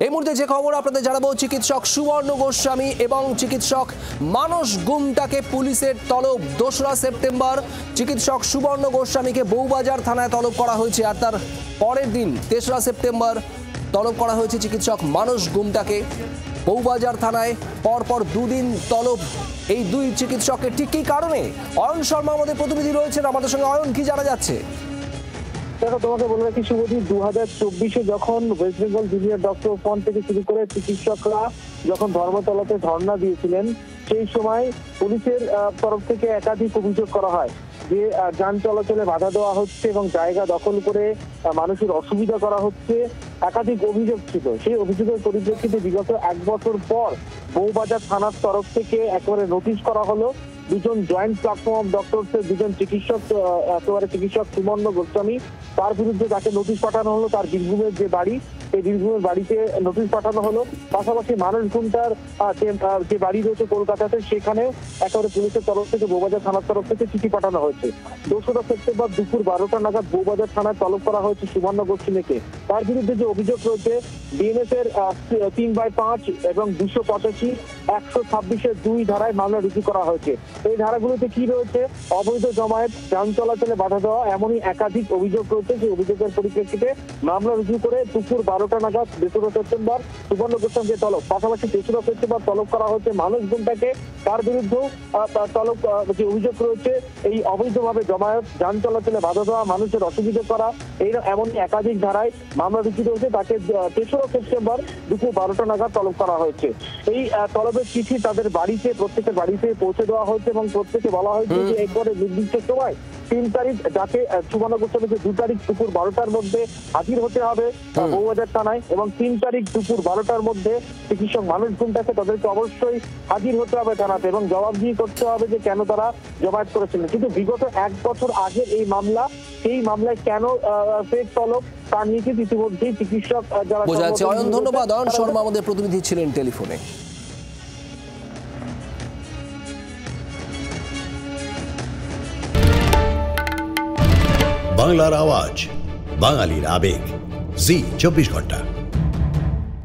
এই মুহূর্তে যে খবর আপনাদের জানাবো, চিকিৎসক সুবর্ণ গোস্বামী এবং চিকিৎসক মানস গুমটাকে পুলিশের তলব। 2রা সেপ্টেম্বর চিকিৎসক সুবর্ণ গোস্বামীকে বউবাজার থানায় তলব করা হয়েছে, আর তার পরের দিন 3রা সেপ্টেম্বর তলব করা হয়েছে চিকিৎসক মানস গুমটাকে বউবাজার থানায়। পরপর দুদিন তলব এই দুই চিকিৎসকের, ঠিক কী কারণে? অয়ন শর্মা আমাদের প্রতিনিধি রয়েছেন আমাদের সঙ্গে। অয়ন, কি জানা যাচ্ছে? দেখো, তোমাকে বলে রাখি শুভদীপ, 2024-এ যখন West Bengal junior doctor front থেকে শুরু করে চিকিৎসকরা যখন ধর্মতলাতে ধর্ণা দিয়েছিলেন, সেই সময় পুলিশের তরফ থেকে একাধিক অভিযোগ করা হয় যে যান চলাচলে বাধা দেওয়া হচ্ছে এবং জায়গা দখল করে মানুষের অসুবিধা করা হচ্ছে। একাধিক অভিযোগ ছিল। সেই অভিযোগের পরিপ্রেক্ষিতে বিগত 1 বছর পর বউবাজার থানার তরফ থেকে একেবারে নোটিশ করা হলো। দুজন জয়েন্ট প্ল্যাটফর্ম ডক্টরসের দুজন চিকিৎসক, একেবারে চিকিৎসক সুবর্ণ গোস্বামী, তার বিরুদ্ধে তাকে নোটিশ পাঠানো হলো। তার বীরভূমের যে বাড়ি, এই বীরভূমের বাড়িতে নোটিশ পাঠানো হলো। পাশাপাশি মানস গুমটার যে বাড়ি রয়েছে কলকাতাতে, সেখানেও একেবারে পুলিশের তরফ থেকে, বউবাজার থানার তরফ থেকে চিঠি পাঠানো হয়েছে। 2রা সেপ্টেম্বর দুপুর 12টা নাগাদ বউবাজার থানায় তলব করা হয়েছে সুবর্ণ গোস্বামীকে। তার বিরুদ্ধে যে অভিযোগ রয়েছে, বিএনএস এর 3/5 এবং 285, 126-এর 2 ধারায় মামলা রুজু করা হয়েছে। এই ধারাগুলোতে কি রয়েছে? অবৈধ জমায়েত, যান চলাচলে বাধা দেওয়া, এমনই একাধিক অভিযোগ রয়েছে। সেই অভিযোগের পরিপ্রেক্ষিতে মামলা রুজু করে দুপুর 12টা নাগাদ 2রা সেপ্টেম্বর সুবর্ণ গোস্বামীকে তলব। পাশাপাশি 3রা সেপ্টেম্বর তলব করা হয়েছে মানস গুমটাকে। তার বিরুদ্ধেও তলব, যে অভিযোগ রয়েছে, এই অবৈধভাবে জমায়েত, যান চলাচলে বাধা দেওয়া, মানুষের অসুবিধা করা, এই এমনই একাধিক ধারায় মামলা রুজু রয়েছে। তাকে 3রা সেপ্টেম্বর দুপুর 12টা নাগাদ তলব করা হয়েছে। এই তলবের চিঠি তাদের বাড়িতে, প্রত্যেকের বাড়িতে পৌঁছে দেওয়া হয়েছে এবং প্রত্যেকে বলা হয়েছে যে একবারে নির্দিষ্ট সময় 3 তারিখ, যাকে সুবর্ণ গোস্বামীকে 2 তারিখ দুপুর 12টার মধ্যে হাজির হতে হবে বউবাজার থানায়, এবং 3 তারিখ দুপুর 12টার মধ্যে চিকিৎসক মানস গুমটাকে তাদেরকে অবশ্যই হাজির হতে হবে থানাতে এবং জবাবদিহি করতে হবে যে কেন তারা জমায়েত করেছিলেন। কিন্তু বিগত 1 বছর আগের এই মামলা, সেই মামলায় কেন ফের তলব, তার নিয়ে ইতিমধ্যেই চিকিৎসক যারা বোঝা যাচ্ছে। অয়ন, ধন্যবাদ। অয়ন শর্মা আমাদের প্রতিনিধি ছিলেন টেলিফোনে। বাংলার আওয়াজ, বাঙালির আবেগ, জি 24 ঘন্টা।